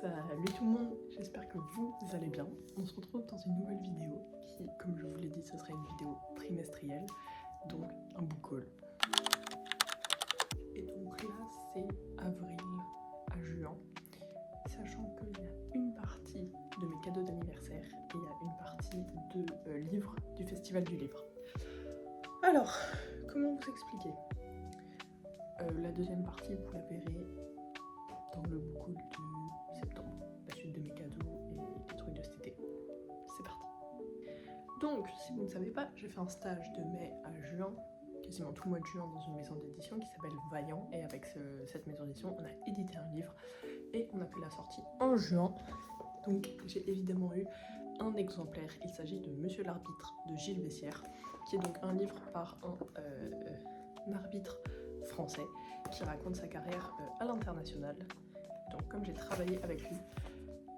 Salut tout le monde, j'espère que vous allez bien. On se retrouve dans une nouvelle vidéo qui, comme je vous l'ai dit, ce sera une vidéo trimestrielle, donc un book haul. Et donc là, c'est avril à juin, sachant qu'il y a une partie de mes cadeaux d'anniversaire et il y a une partie de livres du Festival du Livre. Alors, comment vous expliquer la deuxième partie, vous la verrez dans le book haul de septembre, la suite de mes cadeaux et les trucs de cet été. C'est parti. Donc, si vous ne savez pas, j'ai fait un stage de mai à juin, quasiment tout le mois de juin, dans une maison d'édition qui s'appelle Vaillant, et avec cette maison d'édition, on a édité un livre et on a fait la sortie en juin. Donc, j'ai évidemment eu un exemplaire. Il s'agit de Monsieur l'arbitre de Gilles Bessières, qui est donc un livre par un arbitre français qui raconte sa carrière à l'international. Donc comme j'ai travaillé avec lui,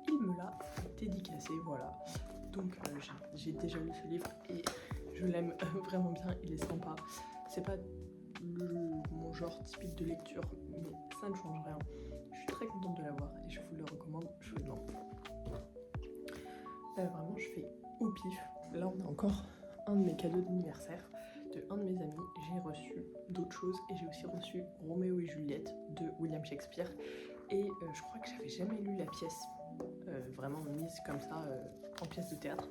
il me l'a dédicacé, voilà. Donc j'ai déjà lu ce livre et je l'aime vraiment bien, il est sympa. C'est pas mon genre typique de lecture, mais ça ne change rien. Je suis très contente de l'avoir et je vous le recommande chaudement. Vraiment, je fais au pif. Là, on a encore un de mes cadeaux d'anniversaire de un de mes amis. J'ai reçu d'autres choses et j'ai aussi reçu Roméo et Juliette de William Shakespeare. Et je crois que j'avais jamais lu la pièce vraiment mise comme ça en pièce de théâtre.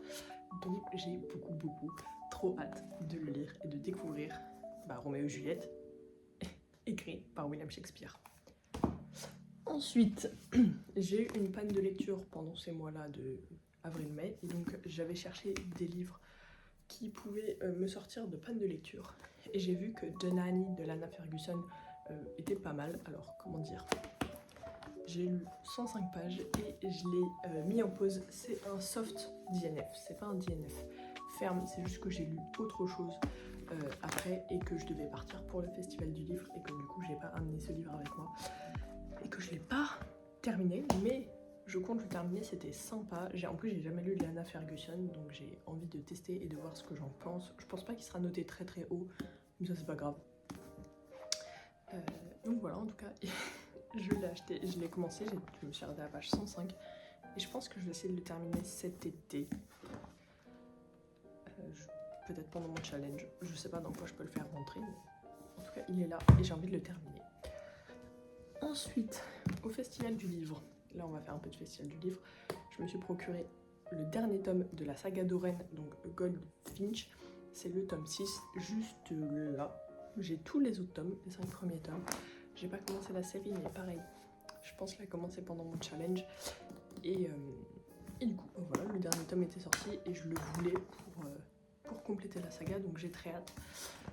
Donc j'ai beaucoup trop hâte de le lire et de découvrir Roméo et Juliette, écrit par William Shakespeare. Ensuite, j'ai eu une panne de lecture pendant ces mois-là de avril-mai. Et donc j'avais cherché des livres qui pouvaient me sortir de panne de lecture. Et j'ai vu que The Nanny de Lana Ferguson était pas mal. Alors comment dire, j'ai lu 105 pages et je l'ai mis en pause. C'est un soft DNF, c'est pas un DNF ferme, c'est juste que j'ai lu autre chose après et que je devais partir pour le festival du livre et que du coup j'ai pas amené ce livre avec moi et que je l'ai pas terminé, mais je compte le terminer, c'était sympa. En plus j'ai jamais lu Lana Ferguson, donc j'ai envie de tester et de voir ce que j'en pense. Je pense pas qu'il sera noté très haut, mais ça c'est pas grave. Donc voilà, en tout cas je l'ai acheté, je l'ai commencé, je me suis arrêtée à la page 105 et je pense que je vais essayer de le terminer cet été. Peut-être pendant mon challenge, je sais pas dans quoi je peux le faire rentrer, mais en tout cas il est là et j'ai envie de le terminer. Ensuite, au festival du livre, là on va faire un peu de festival du livre, je me suis procuré le dernier tome de la saga d'Oren, donc Goldfinch, c'est le tome 6, juste là. J'ai tous les autres tomes, les 5 premiers tomes. J'ai pas commencé la série, mais pareil, je pense la commencer pendant mon challenge. Et du coup, voilà, le dernier tome était sorti et je le voulais pour compléter la saga, donc j'ai très hâte.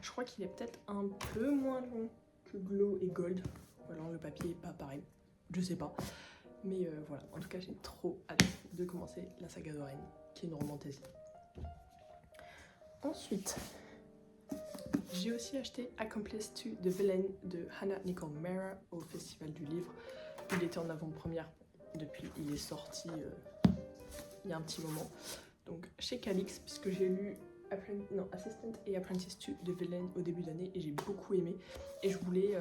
Je crois qu'il est peut-être un peu moins long que Glow et Gold. Voilà, le papier est pas pareil, je sais pas. Mais voilà, en tout cas, j'ai trop hâte de commencer la saga d'Oren, qui est une romantasy. Ensuite, j'ai aussi acheté Accomplice to the Villain de Hannah Nicole Mara au Festival du Livre. Il était en avant-première depuis, il est sorti il y a un petit moment. Donc chez Calix, puisque j'ai lu Assistant et Apprentice to the Villain au début d'année et j'ai beaucoup aimé. Et je voulais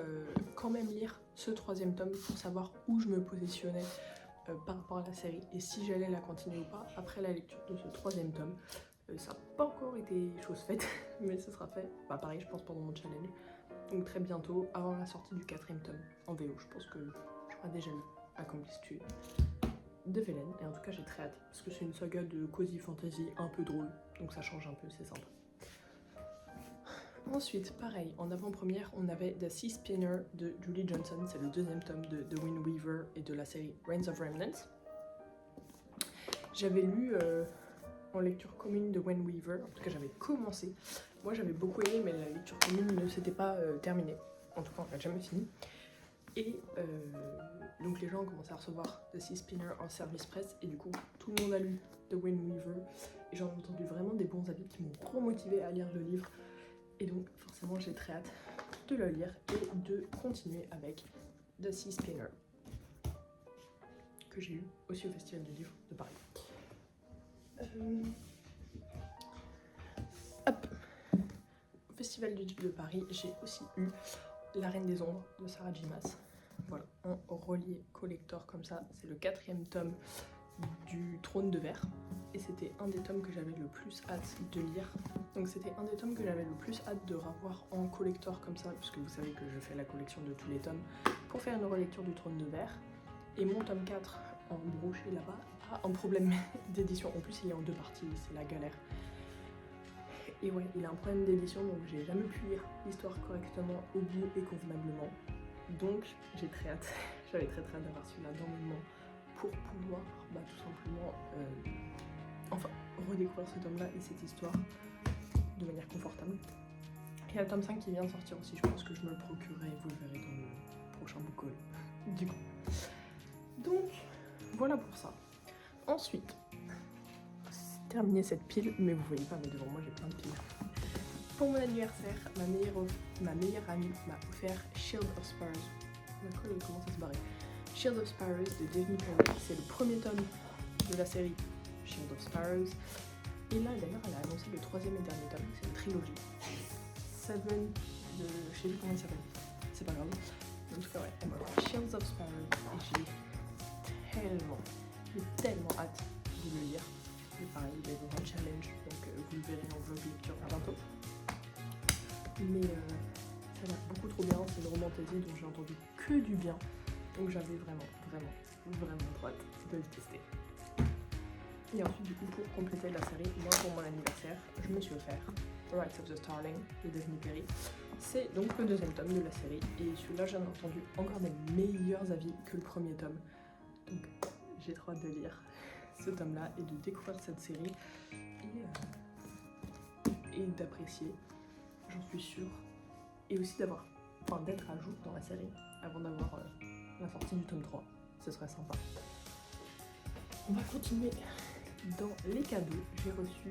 quand même lire ce troisième tome pour savoir où je me positionnais par rapport à la série et si j'allais la continuer ou pas après la lecture de ce troisième tome. Ça n'a pas encore été chose faite, mais ce sera fait, pareil je pense pendant mon challenge. Donc très bientôt, avant la sortie du 4e tome en VO, je pense que j'aurai déjà lu Accomplice to the Villain. Et en tout cas j'ai très hâte, parce que c'est une saga de cozy fantasy un peu drôle, donc ça change un peu, c'est sympa. Ensuite, pareil, en avant-première, on avait The Sea Spinner de Julie Johnson, c'est le 2e tome de The Wind Weaver et de la série Reigns of Remnants. J'avais lu en lecture commune de Wind Weaver, en tout cas j'avais commencé. Moi j'avais beaucoup aimé, mais la lecture commune ne s'était pas terminée. En tout cas on l'a jamais fini. Et donc les gens ont commencé à recevoir The Sea Spinner en service presse et du coup tout le monde a lu The Wind Weaver et j'en ai entendu vraiment des bons avis qui m'ont remotivé à lire le livre et donc forcément j'ai très hâte de le lire et de continuer avec The Sea Spinner que j'ai eu aussi au Festival du Livre de Paris. Au Festival du Livre de Paris, j'ai aussi eu La Reine des Ombres de Sarah J. Maas, voilà, en relié collector comme ça. C'est le 4e tome du Trône de Verre. Et c'était un des tomes que j'avais le plus hâte de lire. Donc c'était un des tomes que j'avais le plus hâte de revoir en collector comme ça, puisque vous savez que je fais la collection de tous les tomes pour faire une relecture du Trône de Verre. Et mon tome 4 en broché là-bas a un problème d'édition. En plus il est en 2 parties, c'est la galère. Et ouais, il a un problème d'édition, donc j'ai jamais pu lire l'histoire correctement au bout et convenablement. Donc j'ai très hâte, j'avais très hâte d'avoir celui-là dans mes mains pour pouvoir tout simplement enfin redécouvrir ce tome-là et cette histoire de manière confortable. Il y a le tome 5 qui vient de sortir aussi, je pense que je me le procurerai, vous le verrez dans le prochain book haul. Du coup. Donc voilà pour ça. Ensuite, c'est terminé cette pile, mais vous voyez pas, mais devant moi j'ai plein de piles. Pour mon anniversaire, ma meilleure amie m'a offert Shield of Sparrows. D'accord, il commence à se barrer. Shield of Sparrows de Devney Perry, c'est le premier tome de la série Shield of Sparrows. Et là d'ailleurs elle a annoncé le 3e et dernier tome, c'est une trilogie. Seven de... je sais plus comment il s'appelle, c'est pas grave. En tout cas ouais, elle m'a offert Shields of Sparrows et j'ai tellement hâte de le lire. Et pareil, il va y avoir un challenge, donc vous le verrez en vlog lecture bientôt. Mais ça a l'air beaucoup trop bien, c'est une romantasy dont j'ai entendu que du bien. Donc j'avais vraiment trop hâte de le tester. Et ensuite du coup pour compléter la série, moi pour mon anniversaire, je me suis offert Rights of the Starling de Devney Perry. C'est donc le 2e tome de la série et celui-là j'en ai entendu encore des meilleurs avis que le 1er tome. Donc j'ai trop hâte de lire ce tome-là et de découvrir cette série et d'apprécier, j'en suis sûre, et aussi d'être à jour dans la série avant d'avoir la sortie du tome 3, ce serait sympa. On va continuer dans les cadeaux. J'ai reçu,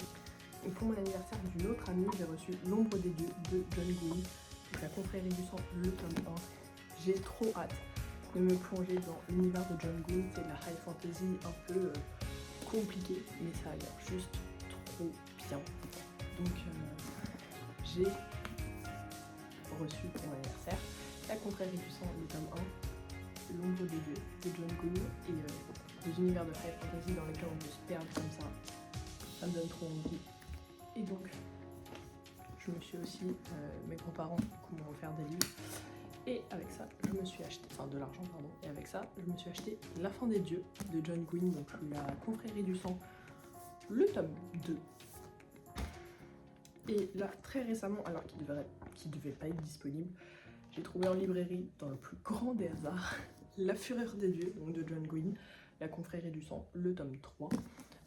et pour mon anniversaire d'une autre amie, j'ai reçu L'Ombre des Dieux de John Green, donc la confrérie du sang, le tome 1. J'ai trop hâte de me plonger dans l'univers de John Green, c'est de la high fantasy un peu compliqué, mais ça a l'air juste trop bien. Donc j'ai reçu pour mon anniversaire La confrérie du sang, le tome 1, L'Ombre des Dieux de John Green, et des univers de high fantasy dans lesquels on peut se perdre comme ça me donne trop envie. Et donc je me suis aussi, mes grands-parents m'ont offert des livres, et avec ça je me suis acheté, de l'argent pardon, et avec ça je me suis acheté La fin des dieux de John Green, donc la confrérie du sang, le tome 2. Et là très récemment, alors qu'il devait pas être disponible, j'ai trouvé en librairie, dans le plus grand des hasards, La fureur des dieux, donc de John Green, la confrérie du sang, le tome 3.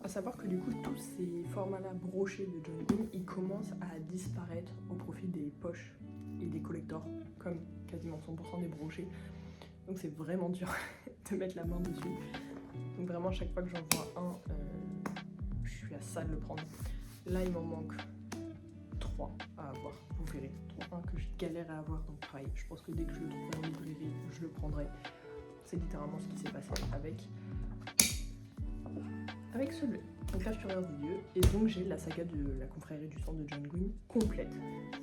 À savoir que du coup tous ces formats-là brochés de John Green, ils commencent à disparaître au profit des poches et des collectors, comme quasiment 100% des brochés. Donc c'est vraiment dur de mettre la main dessus. Donc vraiment chaque fois que j'en vois un, je suis à ça de le prendre. Là il m'en manque 3 à avoir, vous verrez. 3 que je galère à avoir, donc pareil, je pense que dès que je le trouverai en librairie, je le prendrai. C'est littéralement ce qui s'est passé avec celui-là. Donc La fureur des dieux, et donc j'ai la saga de la confrérie du sang de John Green complète.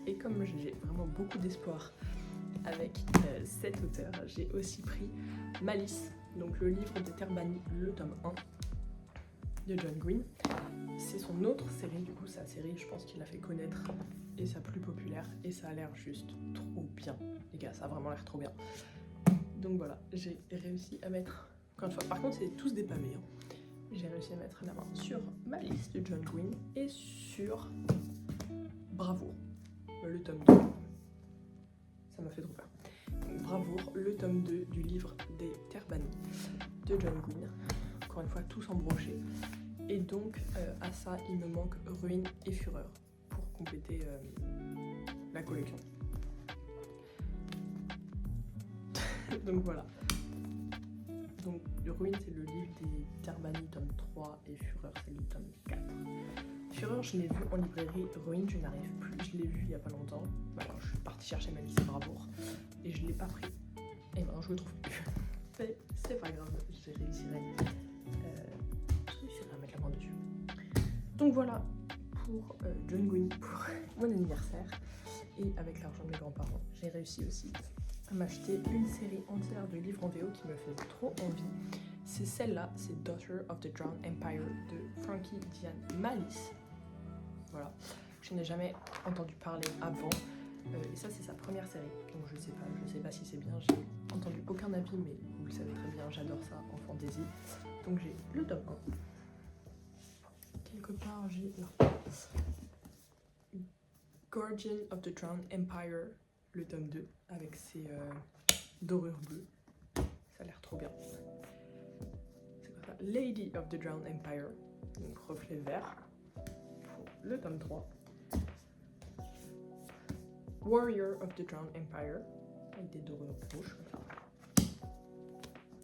Et comme j'ai vraiment beaucoup d'espoir avec cet auteur, j'ai aussi pris Malice, donc le livre des terres bannies, le tome 1 de John Green. C'est son autre série, du coup sa série je pense qu'il a fait connaître et sa plus populaire, et ça a l'air juste trop bien, les gars, ça a vraiment l'air trop bien. Donc voilà, j'ai réussi à mettre, encore une fois, par contre c'est tous des pavés, hein. J'ai réussi à mettre la main sur Malice de John Green et sur Bravoure, le tome 2. Ça m'a fait trop peur. Bravoure, le tome 2 du livre des terres bannies de John Green. Encore une fois, tous en broché. Et donc, à ça, il me manque Ruine et Fureur pour compléter la collection. Donc voilà. Donc Ruine c'est le livre des terres bannies tome 3 et Fureur c'est le tome 4. Fureur je l'ai vu en librairie, Ruine je n'arrive plus, je l'ai vu il y a pas longtemps, quand je suis partie chercher Malice et Bravoure, et je l'ai pas pris. Et maintenant je le trouve plus. C'est pas grave, je réussirai à mettre la main dessus. Donc voilà pour John Green pour mon anniversaire, et avec l'argent de mes grands-parents j'ai réussi aussi à m'acheter une série entière de livres en VO qui me fait trop envie. C'est celle-là, c'est Daughter of the Drowned Empire de Frankie Diane Malice. Voilà, je n'ai jamais entendu parler avant. Et ça c'est sa première série, donc je sais pas si c'est bien, j'ai entendu aucun avis, mais vous le savez très bien, j'adore ça en fantasy. Donc j'ai le tome 1. Quelque part j'ai là. Guardian of the Drowned Empire, le tome 2, avec ses dorures bleues. Ça a l'air trop bien. C'est quoi ça? Lady of the Drowned Empire, donc reflet vert, pour le tome 3. Warrior of the Drowned Empire, avec des dorures rouges, comme ça.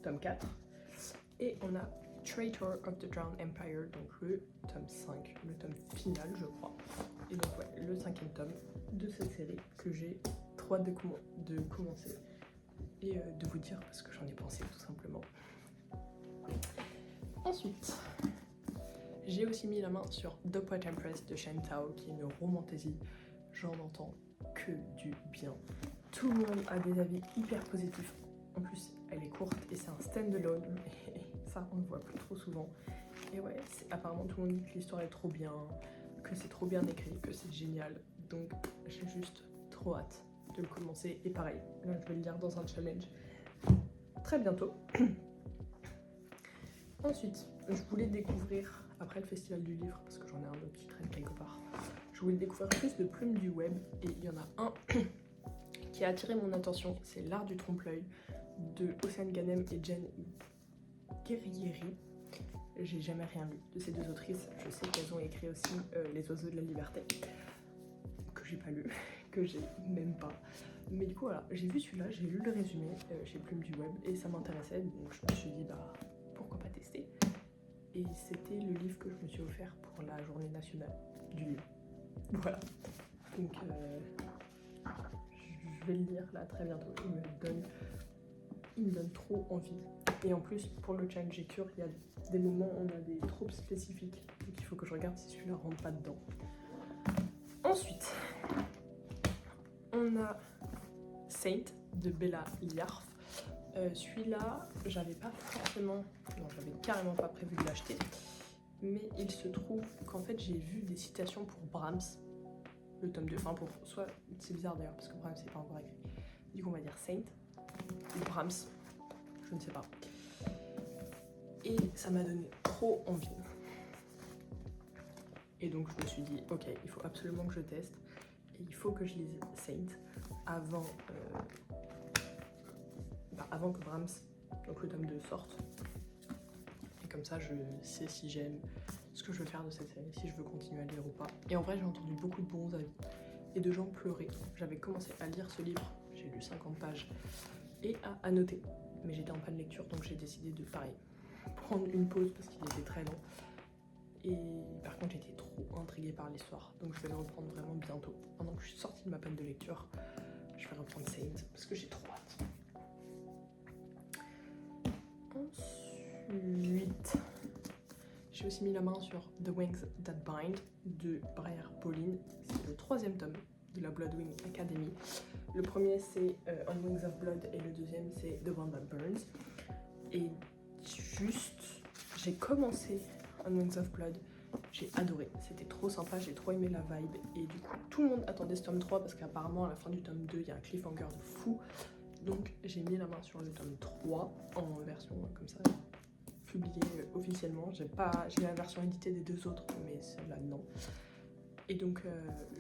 Tome 4. Et on a Traitor of the Drowned Empire, donc le tome 5, le tome final, je crois. Et donc, ouais, le 5e tome de cette série que j'ai trop hâte de commencer et de vous dire parce que j'en ai pensé tout simplement. Ensuite, j'ai aussi mis la main sur The Poet Empress de Shen Tao, qui est une romantasy. J'en entends que du bien. Tout le monde a des avis hyper positifs. En plus, elle est courte et c'est un stand-alone. Et ça, on le voit plus trop souvent. Et ouais, apparemment tout le monde dit que l'histoire est trop bien, que c'est trop bien écrit, que c'est génial. Donc j'ai juste trop hâte de le commencer. Et pareil, là je vais le lire dans un challenge très bientôt. Ensuite, je voulais découvrir, après le festival du livre, parce que j'en ai un autre qui traîne quelque part, je voulais découvrir plus de plumes du web. Et il y en a un qui a attiré mon attention, c'est L'Art du trompe-l'œil de Océane Ganem et Jen Guerrieri. J'ai jamais rien lu de ces deux autrices. Je sais qu'elles ont écrit aussi Les Oiseaux de la Liberté, que j'ai pas lu, que j'ai même pas. Mais du coup voilà, j'ai vu celui-là, j'ai lu le résumé chez Plume du Web et ça m'intéressait, donc je me suis dit bah pourquoi pas tester. Et c'était le livre que je me suis offert pour la journée nationale du livre. Voilà. Donc je vais le lire là très bientôt. Il me donne trop envie. Et en plus, pour le challenge lecture, il y a des moments où on a des tropes spécifiques. Donc il faut que je regarde si celui-là rentre pas dedans. Ensuite, on a Saint de Bella Liarf. Celui-là, j'avais carrément pas prévu de l'acheter. Mais il se trouve qu'en fait, j'ai vu des citations pour Brahms, le tome 2. Enfin, c'est bizarre d'ailleurs, parce que Brahms, c'est pas encore écrit. Du coup, on va dire Saint ou Brahms, je ne sais pas. Et ça m'a donné trop envie. Et donc je me suis dit, ok, il faut absolument que je teste. Et il faut que je lise Saint avant que Brahms, donc le tome 2, sorte. Et comme ça, je sais si j'aime ce que je veux faire de cette série, si je veux continuer à lire ou pas. Et en vrai, j'ai entendu beaucoup de bons avis et de gens pleurer. J'avais commencé à lire ce livre, j'ai lu 50 pages et à annoter. Mais j'étais en panne de lecture, donc j'ai décidé de, pareil, prendre une pause parce qu'il était très long. Et par contre, j'étais trop intriguée par l'histoire, donc je vais le reprendre vraiment bientôt. Pendant que je suis sortie de ma panne de lecture, je vais reprendre Saint parce que j'ai trop hâte. Ensuite, j'ai aussi mis la main sur The Wings That Bind de Briar Pauline. C'est le 3e tome de la Bloodwing Academy. Le premier c'est On Wings of Blood et le deuxième c'est The One That Burns. Et juste, j'ai commencé On Wings of Blood, j'ai adoré, c'était trop sympa, j'ai trop aimé la vibe. Et du coup, tout le monde attendait ce tome 3 parce qu'apparemment à la fin du tome 2, il y a un cliffhanger de fou. Donc j'ai mis la main sur le tome 3 en version comme ça, publiée officiellement. J'ai la version éditée des deux autres, mais celle-là non. Et donc,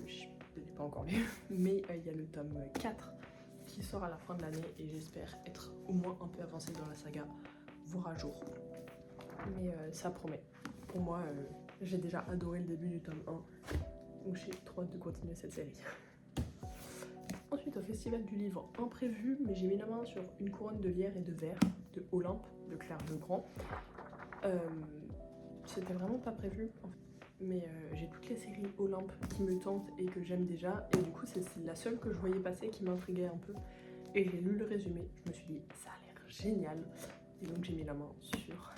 je ne l'ai pas encore lu, mais il y a le tome 4 qui sort à la fin de l'année et j'espère être au moins un peu avancée dans la saga, voir à jour. Mais ça promet. Pour moi, j'ai déjà adoré le début du tome 1, donc j'ai trop hâte de continuer cette série. Ensuite, au Festival du Livre imprévu, mais j'ai mis la main sur Une couronne de lierre et de verre de Olympe de Claire Legrand. C'était vraiment pas prévu en fait. Mais j'ai toutes les séries Olympe qui me tentent et que j'aime déjà, et du coup c'est la seule que je voyais passer qui m'intriguait un peu, et j'ai lu le résumé, je me suis dit ça a l'air génial, et donc j'ai mis la main sur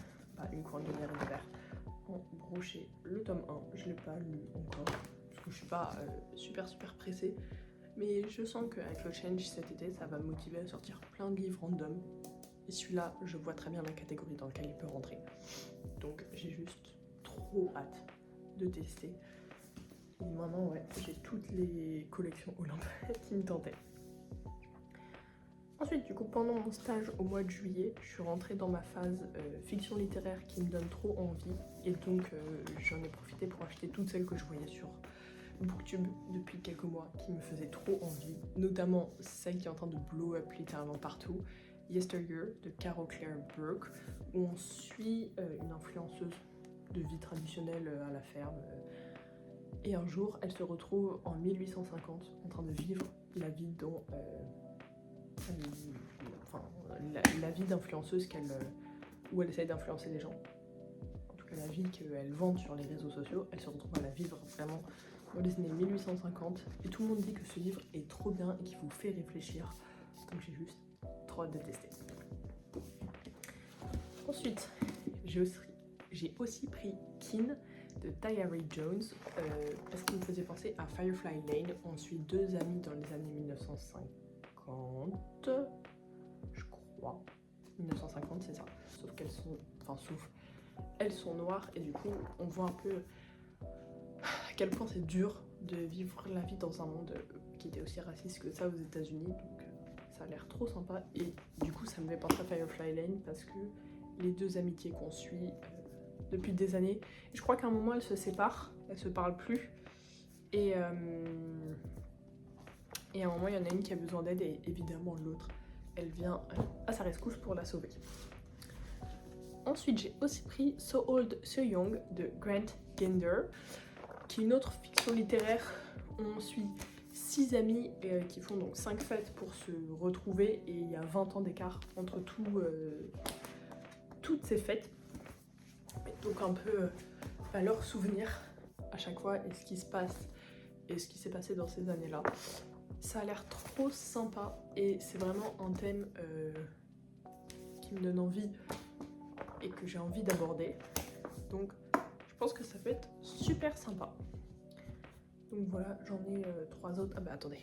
Une couronne de lierre et de verre en broché, le tome 1, je l'ai pas lu encore, parce que je suis pas super pressée, Mais je sens qu'avec le challenge cet été, ça va me motiver à sortir plein de livres random. Et celui-là, je vois très bien la catégorie dans laquelle il peut rentrer. Donc j'ai juste trop hâte de tester. Et maintenant, ouais, j'ai toutes les collections Olympe qui me tentaient. Ensuite, du coup, pendant mon stage au mois de juillet, je suis rentrée dans ma phase fiction littéraire qui me donne trop envie. Et donc, j'en ai profité pour acheter toutes celles que je voyais sur Booktube depuis quelques mois qui me faisaient trop envie. Notamment celle qui est en train de blow up littéralement partout, Yesteryear de Carol Claire Burke, où on suit une influenceuse de vie traditionnelle à la ferme. Et un jour, elle se retrouve en 1850 en train de vivre la vie dont... la vie d'influenceuse où elle essaye d'influencer les gens. En tout cas, la vie qu'elle vend sur les réseaux sociaux, elle se retrouve à la vivre vraiment dans les années 1850. Et tout le monde dit que ce livre est trop bien et qu'il vous fait réfléchir. Donc j'ai juste trop hâte de tester. Ensuite, j'ai aussi pris Kin de Tayari Jones parce qu'il me faisait penser à Firefly Lane. On suit deux amies dans les années 1950, je crois. 1950, c'est ça. Sauf elles sont noires et du coup, on voit un peu à quel point c'est dur de vivre la vie dans un monde qui était aussi raciste que ça aux États-Unis. Donc ça a l'air trop sympa et du coup, ça me fait penser à Firefly Lane parce que les deux amitiés qu'on suit depuis des années, je crois qu'à un moment elles se séparent, elles se parlent plus et à un moment il y en a une qui a besoin d'aide et évidemment l'autre elle vient à sa rescousse pour la sauver. Ensuite j'ai aussi pris So Old So Young de Grant Gender qui est une autre fiction littéraire où on suit 6 amis qui font donc 5 fêtes pour se retrouver et il y a 20 ans d'écart entre toutes ces fêtes. Donc un peu leurs souvenirs à chaque fois et ce qui se passe et ce qui s'est passé dans ces années-là. Ça a l'air trop sympa et c'est vraiment un thème qui me donne envie et que j'ai envie d'aborder. Donc je pense que ça peut être super sympa. Donc voilà, j'en ai 3 autres. Ah bah attendez,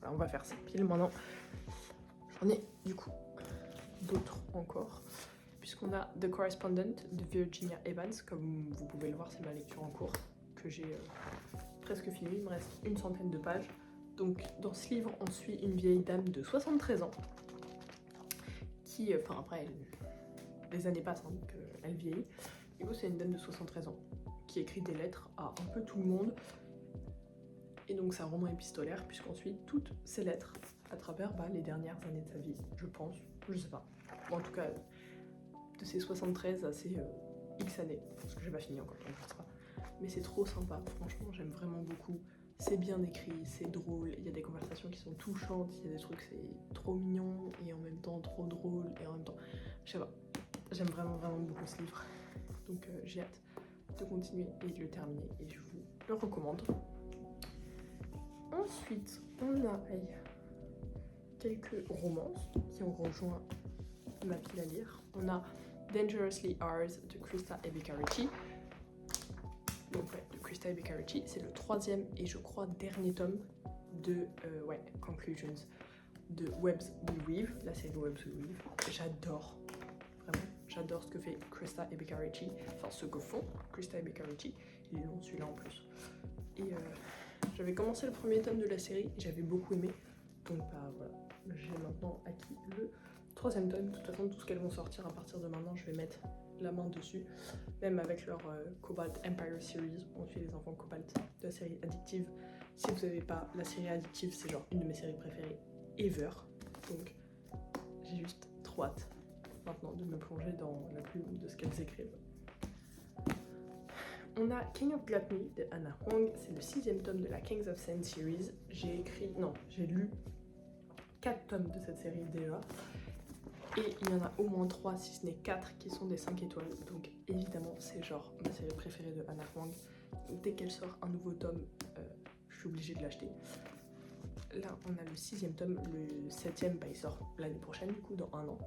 on va faire ça pile maintenant. J'en ai du coup d'autres encore. Puisqu'on a The Correspondent de Virginia Evans, comme vous pouvez le voir, c'est ma lecture en cours que j'ai presque finie. Il me reste une centaine de pages. Donc dans ce livre, on suit une vieille dame de 73 ans qui, après, les années passent, hein, donc elle vieillit. Du coup, c'est une dame de 73 ans qui écrit des lettres à un peu tout le monde. Et donc c'est un roman épistolaire puisqu'on suit toutes ces lettres à travers les dernières années de sa vie, je pense, je sais pas. Bon, en tout cas, de ces 73 à ces X années, parce que j'ai pas fini encore, donc je sais pas. Mais c'est trop sympa, franchement, j'aime vraiment beaucoup. C'est bien écrit, c'est drôle, il y a des conversations qui sont touchantes, il y a des trucs, c'est trop mignon et en même temps trop drôle et en même temps, je sais pas. J'aime vraiment beaucoup ce livre, donc j'ai hâte de continuer et de le terminer et je vous le recommande. Ensuite, on a quelques romances qui ont rejoint ma pile à lire. On a Dangerously Ours de Krista Ebika Ritchie. Donc ouais, de Krista Ebika Ritchie, c'est le 3e et je crois dernier tome de Conclusions de Webs We Weave, la série Webs We Weave. J'adore, vraiment, j'adore ce que fait Krista Ebika Ritchie, enfin ce que font Krista Ebika Ritchie. Ils l'ont celui-là en plus. Et j'avais commencé le 1er tome de la série et j'avais beaucoup aimé. Donc voilà, j'ai maintenant acquis le 3e tome. De toute façon, tout ce qu'elles vont sortir à partir de maintenant, je vais mettre la main dessus. Même avec leur Cobalt Empire Series, on suit les enfants Cobalt de la série Addictive. Si vous n'avez pas la série Addictive, c'est genre une de mes séries préférées ever. Donc j'ai juste trop hâte maintenant de me plonger dans la plume de ce qu'elles écrivent. On a King of Gluttony de Hannah Huang, c'est le 6e tome de la Kings of Sen series. J'ai lu 4 tomes de cette série déjà. Et il y en a au moins 3, si ce n'est 4, qui sont des 5 étoiles. Donc évidemment, c'est genre ma série préférée de Hannah Huang. Dès qu'elle sort un nouveau tome, je suis obligée de l'acheter. Là, on a le 6e tome, le 7e, il sort l'année prochaine, du coup, dans 1 an.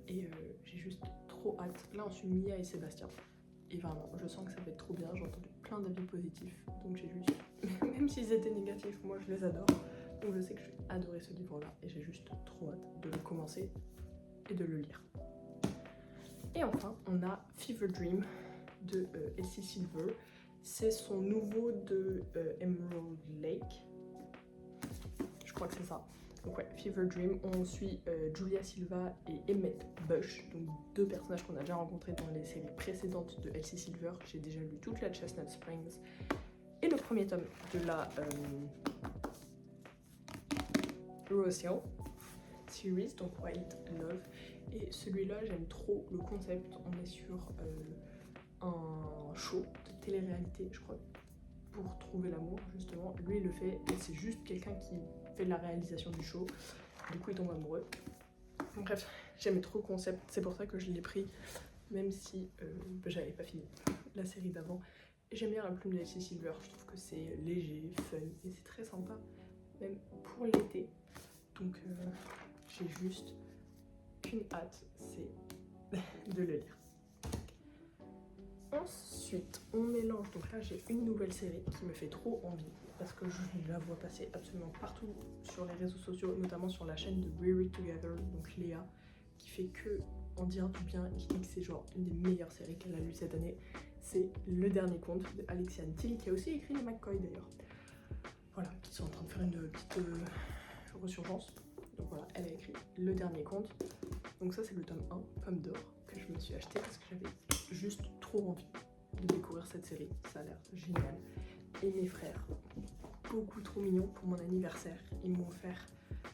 Et j'ai juste trop hâte. Là, on suit Mia et Sébastien. Et vraiment, je sens que ça va être trop bien. J'ai entendu plein d'avis positifs, donc j'ai juste, même s'ils étaient négatifs, moi je les adore. Donc je sais que je vais adorer ce livre-là et j'ai juste trop hâte de le commencer et de le lire. Et enfin, on a Fever Dream de Elsie Silver. C'est son nouveau de Emerald Lake. Je crois que c'est ça. Donc ouais, Fever Dream, on suit Julia Silva et Emmett Bush, donc deux personnages qu'on a déjà rencontrés dans les séries précédentes de Elsie Silver. J'ai déjà lu toute la Chestnut Springs et le premier tome de la Rose Hill series, donc Wild Love. Et celui-là, j'aime trop le concept. On est sur un show de télé-réalité, je crois, pour trouver l'amour, justement. Lui, il le fait et c'est juste quelqu'un qui fait la réalisation du show. Du coup, il tombe amoureux. Bref, j'aimais trop le concept. C'est pour ça que je l'ai pris, même si j'avais pas fini la série d'avant. J'aime bien la plume d'Elsie Silver. Je trouve que c'est léger, fun et c'est très sympa, même pour l'été. Donc, j'ai juste qu'une hâte, c'est de le lire. Ensuite, on mélange, donc là j'ai une nouvelle série qui me fait trop envie parce que je la vois passer absolument partout sur les réseaux sociaux, notamment sur la chaîne de We're It Together, donc Léa, qui fait que en dire du bien et qui dit que c'est genre une des meilleures séries qu'elle a lues cette année. C'est Le Dernier Conte de Alexiane Till, qui a aussi écrit les McCoy d'ailleurs. Voilà, qui sont en train de faire une petite resurgence. Donc voilà, elle a écrit Le Dernier Conte. Donc ça c'est le tome 1, Pomme d'Or, que je me suis acheté parce que j'avais juste trop envie de découvrir cette série. Ça a l'air génial. Et mes frères, beaucoup trop mignons pour mon anniversaire, ils m'ont offert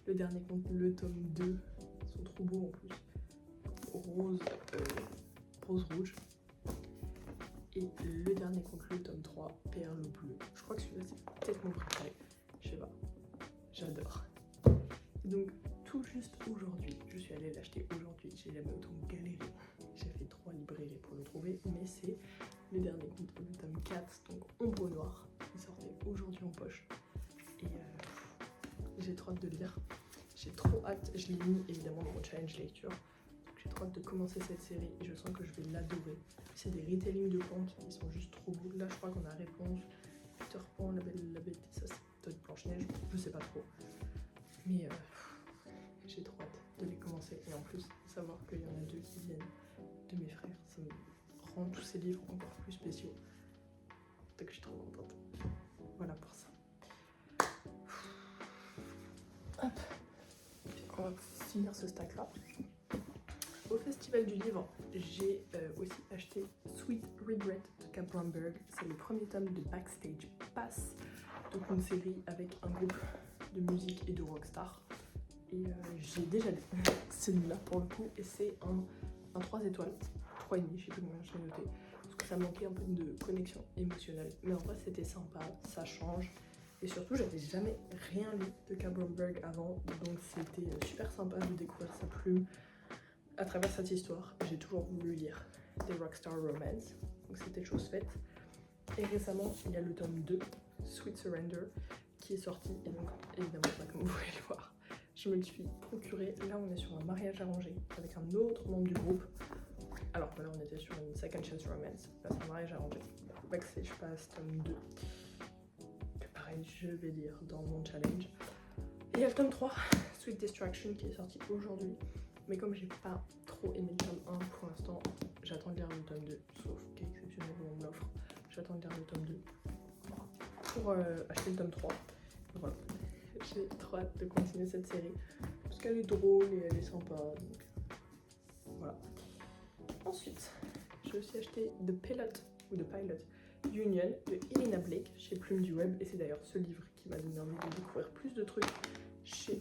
Le Dernier Conte, le tome 2. Ils sont trop beaux en plus. Rose rouge. Et Le Dernier Conte, le tome 3, perle bleue. Je crois que celui-là c'est peut-être mon préféré. Je sais pas. J'adore. Donc tout juste aujourd'hui, je suis allée l'acheter aujourd'hui, j'ai jamais autant galéré. J'ai fait 3 librairies pour le trouver, mais c'est Le Dernier Conte, le tome 4, donc Ombre Noire, qui sortait aujourd'hui en poche. Et j'ai trop hâte de lire. J'ai trop hâte, je l'ai mis évidemment dans mon challenge lecture. Donc j'ai trop hâte de commencer cette série et je sens que je vais l'adorer. C'est des retellings de contes qui sont juste trop beaux. Là je crois qu'on a Réponse, Peter Pan, La Belle et la Bête, ça c'est peut-être Blanche-Neige, je sais pas trop. Mais j'ai trop hâte de les commencer. Et en plus, savoir qu'il y en a 2 qui viennent de mes frères, ça me rend tous ces livres encore plus spéciaux. Donc je suis trop contente. Voilà pour ça. Hop. On va finir ce stack là. Au Festival du Livre, j'ai aussi acheté Sweet Regret de Cap Bromberg. C'est le premier tome de Backstage Pass, donc une série avec un groupe de musique et de rockstar. Et j'ai déjà lu celui-là pour le coup, et c'est un 3 étoiles, 3,5, je sais plus combien je l'ai noté, parce que ça manquait un peu de connexion émotionnelle. Mais en vrai c'était sympa, ça change, et surtout j'avais jamais rien lu de Cap Bromberg avant, donc c'était super sympa de découvrir sa plume à travers cette histoire. J'ai toujours voulu lire des rockstar romance, donc c'était chose faite. Et récemment il y a le tome 2, Sweet Surrender, qui est sorti, et donc évidemment comme vous pouvez le voir, je me le suis procuré. Là on est sur un mariage arrangé avec un autre membre du groupe, alors que là on était sur une second chance romance. Là c'est un mariage arrangé. Backstage Pass tome 2, que pareil je vais lire dans mon challenge. Et il y a le tome 3, Sweet Distraction, qui est sorti aujourd'hui, mais comme j'ai pas trop aimé le tome 1 pour l'instant, j'attends de lire le tome 2, sauf cas exceptionnel où on me l'offre. J'attends de lire le tome 2 pour acheter le tome 3. Voilà. J'ai trop hâte de continuer cette série parce qu'elle est drôle et elle est sympa, donc voilà. Ensuite, j'ai aussi acheté The Pilot Union de Elena Blake chez Plume du Web, et c'est d'ailleurs ce livre qui m'a donné envie de découvrir plus de trucs chez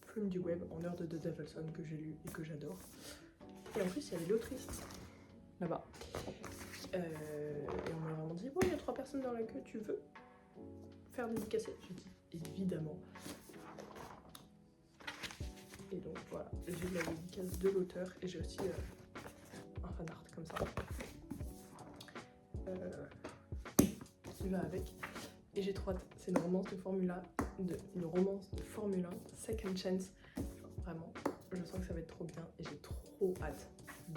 Plume du Web en l'heure de The Devil's Own, que j'ai lu et que j'adore. Et en plus il y avait l'autrice là-bas, et on m'a vraiment dit bon, il y a 3 personnes dans la queue, tu veux faire dédicacer? J'ai dit évidemment. Et donc voilà, j'ai la dédicace de l'auteur et j'ai aussi un fan art comme ça qui va avec. Et j'ai trop hâte. C'est une romance de Formule 1, Second Chance. Genre, vraiment, je sens que ça va être trop bien et j'ai trop hâte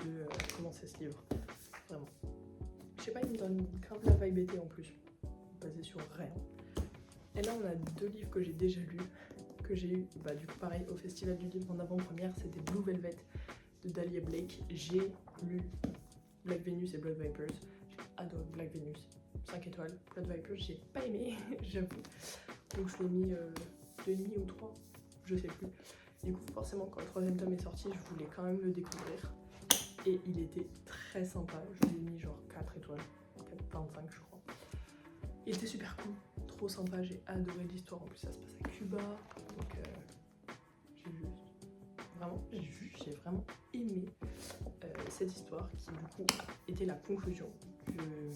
de commencer ce livre. Vraiment. sais pas, il me donne grave la vibe été en plus, basé sur rien. Et là on a 2 livres que j'ai déjà lus, que j'ai eu du coup pareil au festival du livre en avant-première, c'était Blue Velvet de Dahlia Blake. J'ai lu Black Venus et Blood Vipers, j'ai adoré Black Venus, 5 étoiles. Blood Vipers j'ai pas aimé, j'avoue, donc je l'ai mis 2,5 ou 3, je sais plus. Du coup forcément quand le 3e tome est sorti je voulais quand même le découvrir et il était très sympa, je lui ai mis genre 4 étoiles, 4,25 je crois. Il était super cool, trop sympa, j'ai adoré l'histoire, en plus ça se passe à Cuba, donc j'ai vraiment aimé cette histoire qui du coup était la conclusion de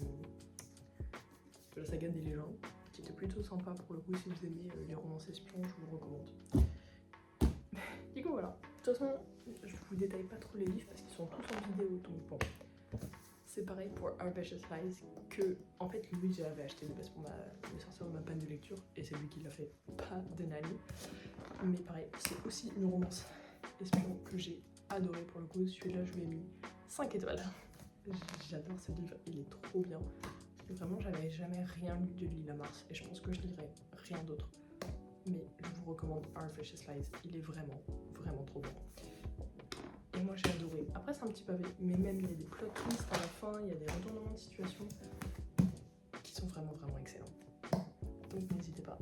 la saga des légendes, qui était plutôt sympa pour le coup. Si vous aimez les romances espions, je vous le recommande. Du coup voilà, de toute façon je vous détaille pas trop les livres parce qu'ils sont tous en vidéo, donc bon. C'est pareil pour Our Precious Lies, que en fait lui j'avais acheté de base pour me sortir de ma panne de lecture et c'est lui qui l'a fait, pas de Nani. Mais pareil, c'est aussi une romance espion que j'ai adoré pour le coup. Celui-là je lui ai mis 5 étoiles. J'adore ce livre, il est trop bien. Et vraiment j'avais jamais rien lu de Lila Mars et je pense que je lirai rien d'autre. Mais je vous recommande Our Precious Lies, il est vraiment trop bon. Et moi j'ai adoré. Après c'est un petit pavé, mais même il y a des plot twists à la fin, il y a des retournements de situation qui sont vraiment excellents. Donc n'hésitez pas.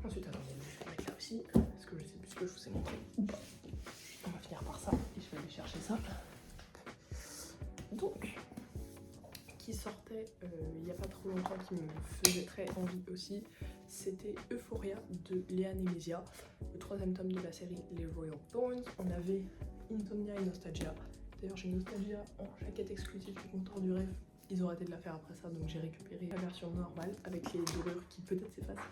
Ensuite alors je vais mettre là aussi, parce que je sais plus ce que je vous ai montré ou pas. On va finir par ça et je vais aller chercher ça. Donc, qui sortait il n'y a pas trop longtemps, qui me faisait très envie aussi, c'était Euphoria de Léa Nemezia, le 3e tome de la série Les Royal Thorns. On avait Insomnia et Nostalgia. D'ailleurs j'ai Nostalgia en jaquette exclusive du comptoir du rêve. Ils ont arrêté de la faire après ça, donc j'ai récupéré la version normale avec les dorures qui peut-être s'effacent.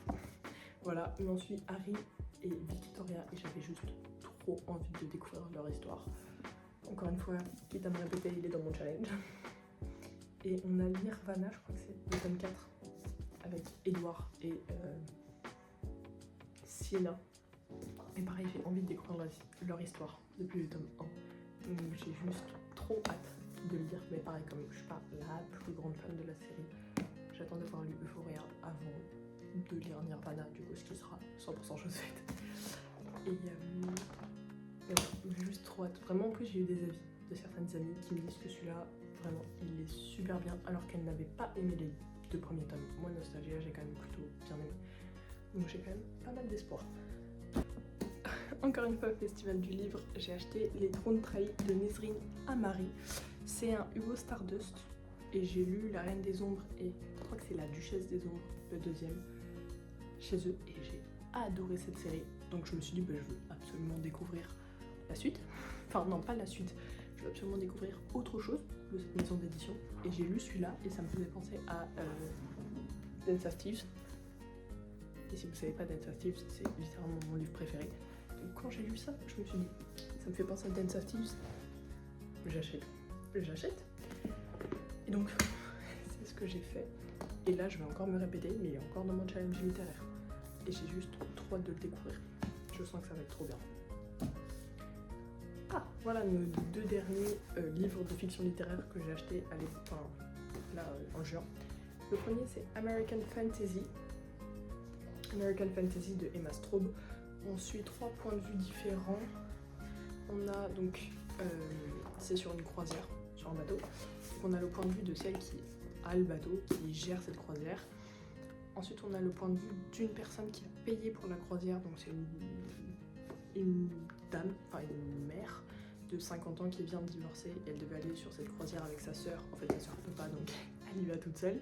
Voilà, mais on suit Harry et Victoria et j'avais juste trop envie de découvrir leur histoire. Encore une fois, quitte à me répéter, il est dans mon challenge. Et on a Nirvana, je crois que c'est le tome 4, avec Edward et Sienna. Et pareil, j'ai envie de découvrir leur histoire depuis le tome 1. Donc j'ai juste trop hâte de le lire. Mais pareil, comme je suis pas la plus grande fan de la série, j'attends d'avoir lu Euphoria avant de lire Nirvana, du coup, ce qui sera 100% chose faite. Et voilà, j'ai juste trop hâte. Vraiment, en plus, j'ai eu des avis de certaines amies qui me disent que celui-là, vraiment, il est super bien, alors qu'elles n'avaient pas aimé les 2 premiers tomes. Moi, Nostalgia, j'ai quand même plutôt bien aimé. Donc j'ai quand même pas mal d'espoir. Encore une fois, au Festival du Livre, j'ai acheté Les Trônes Trahis de Nesrine Amari. C'est un Hugo Stardust et j'ai lu La Reine des Ombres et je crois que c'est La Duchesse des Ombres, le 2e, chez eux, et j'ai adoré cette série. Donc je me suis dit, je veux absolument découvrir la suite. Enfin non, pas la suite, je veux absolument découvrir autre chose de cette maison d'édition. Et j'ai lu celui-là et ça me faisait penser à Dance of Thieves. Et si vous savez pas, Dance of Thieves, c'est littéralement mon livre préféré. Donc quand j'ai lu ça, je me suis dit, ça me fait penser à Dance of Thieves, j'achète. Et donc, c'est ce que j'ai fait. Et là, je vais encore me répéter, mais il est encore dans mon challenge littéraire. Et j'ai juste trop hâte de le découvrir. Je sens que ça va être trop bien. Ah, voilà nos 2 derniers livres de fiction littéraire que j'ai achetés à l'époque, enfin, là, en juin. Le premier, c'est American Fantasy de Emma Straub. On suit 3 points de vue différents. On a donc, c'est sur une croisière, sur un bateau. Donc on a le point de vue de celle qui a le bateau, qui gère cette croisière. Ensuite, on a le point de vue d'une personne qui a payé pour la croisière, donc c'est une dame, enfin une mère de 50 ans qui vient de divorcer et elle devait aller sur cette croisière avec sa sœur. En fait, sa sœur ne peut pas, donc elle y va toute seule.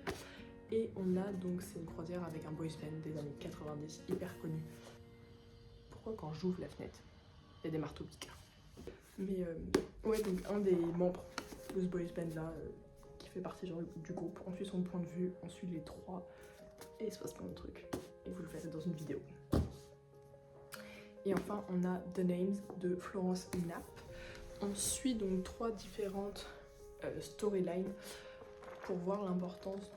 Et on a donc, c'est une croisière avec un boys band des années 90, hyper connu. Pourquoi quand j'ouvre la fenêtre, il y a des marteaux piqueurs? Mais ouais, donc un des membres de ce boys band là, qui fait partie genre, du groupe, on suit son point de vue, on suit les 3, et il se passe plein de trucs. Et vous le verrez dans une vidéo. Et enfin, on a The Names de Florence Knapp. On suit donc 3 différentes storylines pour voir l'importance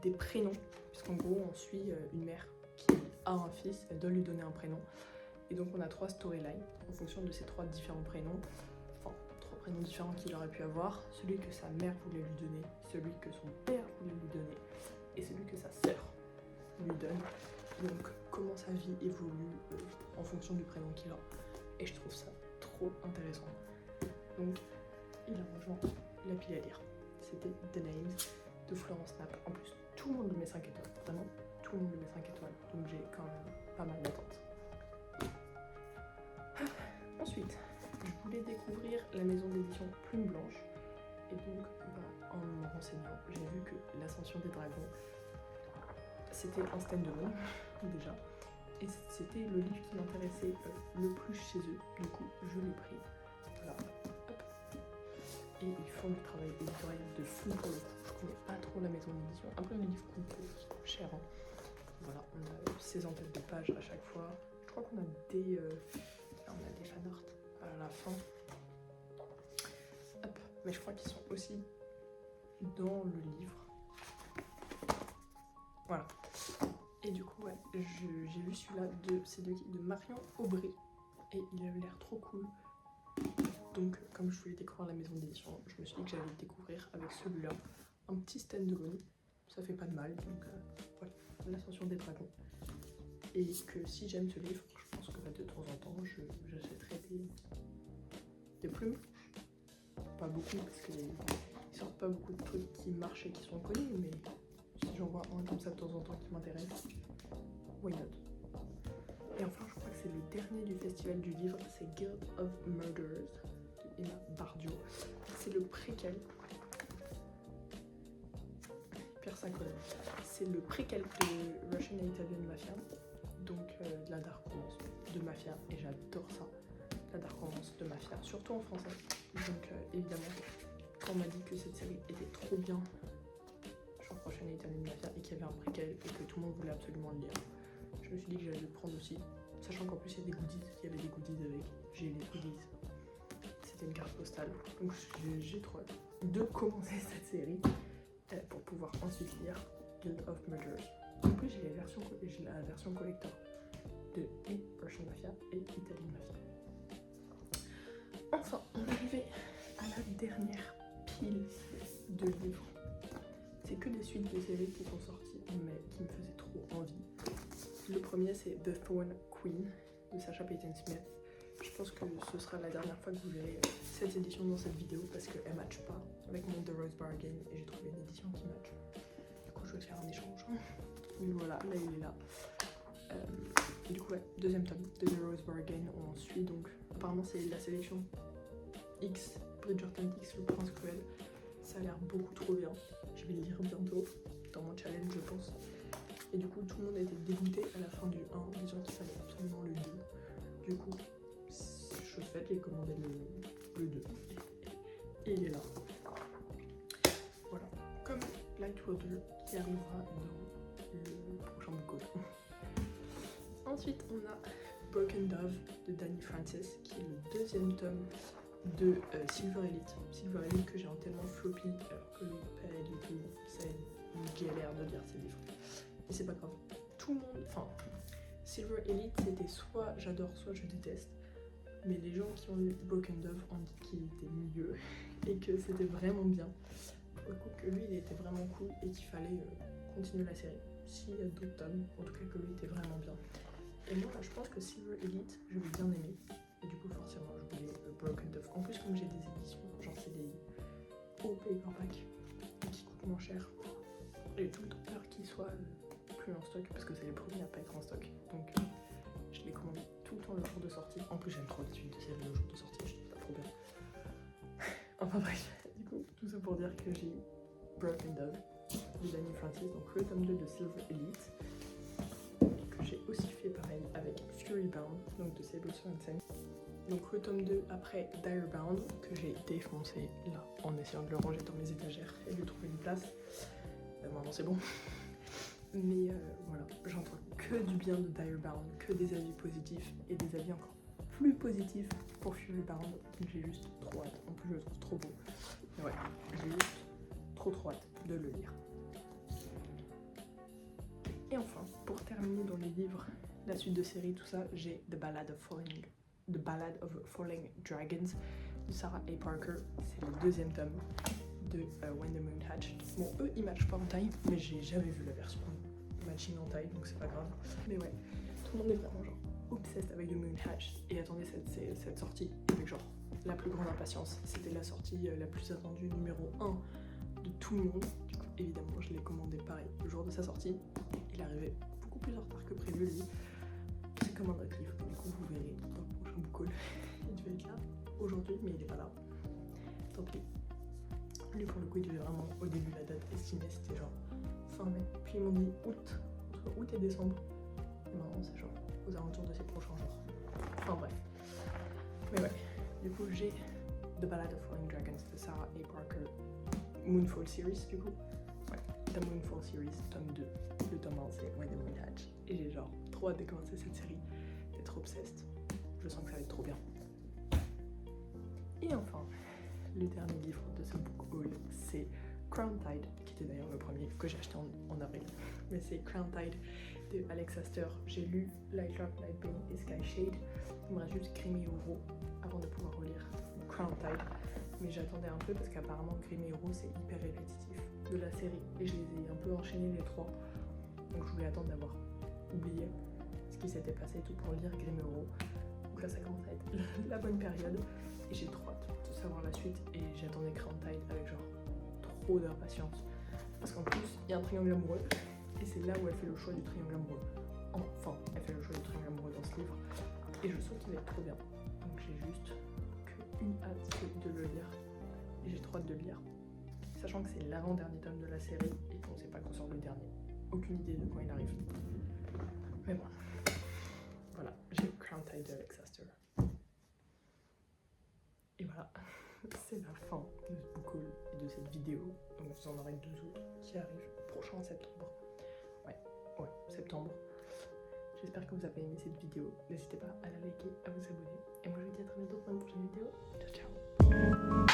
des prénoms. Puisqu'en gros, on suit une mère qui a un fils, elle doit lui donner un prénom. Et donc on a 3 storylines en fonction de ces 3 différents prénoms. Enfin, 3 prénoms différents qu'il aurait pu avoir, celui que sa mère voulait lui donner, celui que son père voulait lui donner, et celui que sa sœur lui donne. Donc comment sa vie évolue en fonction du prénom qu'il a. Et je trouve ça trop intéressant. Donc il a rejoint la pile à lire. C'était The Names de Florence Knapp. En plus, tout le monde lui met 5 étoiles. Vraiment, tout le monde lui met 5 étoiles. Donc j'ai quand même pas mal d'attentes. Ensuite, je voulais découvrir la maison d'édition Plume Blanche. Et donc, en me renseignant, j'ai vu que l'Ascension des Dragons, c'était un stand-alone, déjà. Et c'était le livre qui m'intéressait le plus chez eux. Du coup, je l'ai pris. Voilà. Hop. Et ils font du travail éditorial de fou pour le coup. Je connais pas trop la maison d'édition. Après, le livre coûte cher. Hein. Voilà, on a 16 en tête de page à chaque fois. Je crois qu'on a des fanarts à la fin. Hop. Mais je crois qu'ils sont aussi dans le livre. Voilà. Et du coup, ouais, j'ai vu celui-là de Marion Aubry. Et il avait l'air trop cool. Donc, comme je voulais découvrir la maison d'édition, je me suis dit que j'allais le découvrir avec celui-là. Un petit stand-alone, ça fait pas de mal. Donc, voilà, l'Ascension des Dragons. Et que si j'aime ce livre, je pense que de temps en temps, j'achèterai des plumes. Pas beaucoup, parce qu'ils sortent pas beaucoup de trucs qui marchent et qui sont connus, mais si j'en vois un comme ça de temps en temps qui m'intéresse, why not? Et enfin, je crois que c'est le dernier du festival du livre, c'est Guild of Murderers de Emma Bardio. C'est le préquel. Pierre Saint-Colin. C'est le préquel de Russian and Italian Mafia, donc de la dark romance de Mafia, et j'adore ça, la dark romance de Mafia, surtout en français. Donc évidemment, quand on m'a dit que cette série était trop bien, genre Russian and Italian Mafia, et qu'il y avait un préquel et que tout le monde voulait absolument le lire, je me suis dit que j'allais le prendre aussi, sachant qu'en plus il y a des goodies, il y avait des goodies avec, j'ai les goodies, c'était une carte postale, donc j'ai trop hâte de commencer cette série pour pouvoir ensuite lire Guild of Murderers. En plus j'ai la version collector de Russian Mafia et Italian Mafia. Enfin, on est arrivé à la dernière pile de livres. C'est que des suites de séries qui sont sorties mais qui me faisaient trop envie. Le premier c'est The Thorn Queen de Sacha Peyton Smith. Je pense que ce sera la dernière fois que vous verrez cette édition dans cette vidéo parce qu'elle ne matche pas avec mon The Rose Bargain et j'ai trouvé une édition qui match. Du coup je vais faire un échange. Mais voilà, là il est là. Et du coup ouais, deuxième tome de The Rose Bargain, on suit donc, apparemment c'est la sélection X, Bridgerton X, le prince cruel. Ça a l'air beaucoup trop bien. Je vais le lire bientôt dans mon challenge je pense. Et du coup tout le monde a été dégoûté à la fin du 1 en disant qu'il fallait absolument le 2. Du coup, chose faite, j'ai commandé le 2. Et il est là. Voilà. Comme Lightwater qui arrivera dans le prochain book. Ensuite, on a Broken Dove de Danny Francis, qui est le deuxième tome de Silver Elite. Silver Elite que j'ai tellement floppy, alors que pas du tout, c'est une galère de lire ces livres. Mais c'est pas grave. Tout le monde, enfin, Silver Elite c'était soit j'adore, soit je déteste. Mais les gens qui ont lu Broken Dove ont dit qu'il était mieux et que c'était vraiment bien. Pour le coup, que lui il était vraiment cool et qu'il fallait continuer la série. S'il y a d'autres tomes, en tout cas que lui était vraiment bien. Et moi je pense que Silver Elite, je vais bien aimer. Et du coup forcément je voulais Broken Dove. En plus comme j'ai des éditions, genre c'est des hauts paperback qui coûtent moins cher. J'ai tout le temps peur qu'ils soient plus en stock parce que c'est les premiers à pas être en stock. Donc je les commande tout le temps le jour de sortie. En plus j'aime trop les suites de séries le jour de sortie, je trouve ça trop bien. Enfin bref, du coup tout ça pour dire que j'ai eu Broken Dove de Danny Francis, donc le tome 2 de Silver Elite. Que j'ai aussi fait pareil avec Fury Bound, donc de Sable Swanson. Donc le tome 2 après Direbound que j'ai défoncé là en essayant de le ranger dans mes étagères et de trouver une place. Maintenant c'est bon. Mais voilà, j'entends que du bien de Direbound, que des avis positifs et des avis encore plus positifs pour Fury Bound. J'ai juste trop hâte, en plus je le trouve trop beau. Mais ouais, j'ai juste trop hâte de le lire. Et enfin, pour terminer dans les livres, la suite de série, tout ça, j'ai The Ballad of Falling Dragons de Sarah A. Parker. C'est le deuxième tome de When the Moon Hatched. Bon, eux ils matchent pas en taille, mais j'ai jamais vu la version matching en taille, donc c'est pas grave. Mais ouais, tout le monde est vraiment genre obsessed avec The Moon Hatched et attendez cette sortie avec genre la plus grande impatience. C'était la sortie la plus attendue, numéro 1 de tout le monde. Du coup, évidemment, je l'ai commandé pareil le jour de sa sortie. Il est arrivé beaucoup plus en retard que prévu, lui. J'ai commandé un livre, du coup, vous verrez dans le prochain book haul. Il devait être là aujourd'hui, mais il est pas là. Tant pis. Lui, pour le coup, il devait vraiment, au début, la date estimée, c'était genre fin mai. Puis ils m'ont dit août, entre août et décembre. Et maintenant, c'est genre aux alentours de ces prochains jours. Enfin bref. Mais ouais, du coup, j'ai The Ballad of Falling Dragons de Sarah A. Parker, Moonfall Series, du coup. Ouais, The Moonfall Series, tome 2. Le tome 1, c'est When the Moon Hatched. Et j'ai genre trop hâte de commencer cette série, d'être obsessed. Je sens que ça va être trop bien. Et enfin, le dernier livre de ce book haul, c'est Crown Tide, qui était d'ailleurs le premier que j'ai acheté en avril. Mais c'est Crown Tide de Alex Astor. J'ai lu Light Drop, Light Pain et Sky Shade. Il me reste juste Grim et Uro avant de pouvoir relire Crown Tide. Mais j'attendais un peu parce qu'apparemment Grim et Uro c'est hyper répétitif de la série. Et je les ai un peu enchaînés les trois. Donc je voulais attendre d'avoir oublié ce qui s'était passé et tout pour lire Grim et Uro. Donc là ça commence à être la bonne période. Et j'ai trop hâte de savoir la suite. Et j'attendais Crown Tide avec genre trop d'impatience. Parce qu'en plus, il y a un triangle amoureux. Et c'est là où elle fait le choix du triangle amoureux. Enfin, elle fait le choix du triangle amoureux dans ce livre. Et je sens qu'il va être trop bien. Donc j'ai juste qu'une hâte de le lire. Et j'ai trop hâte de le lire. Sachant que c'est l'avant-dernier tome de la série et qu'on sait pas quand sort le dernier. Aucune idée de quand il arrive. Mais bon. Voilà, j'ai Crown Tide de Alex Astor. Et voilà, c'est la fin de ce book haul et de cette vidéo. Donc vous en aurez 2 autres qui arrivent prochain en septembre. Ouais, septembre. J'espère que vous avez aimé cette vidéo. N'hésitez pas à la liker, à vous abonner. Et moi je vous dis à très bientôt pour une prochaine vidéo. Ciao ciao.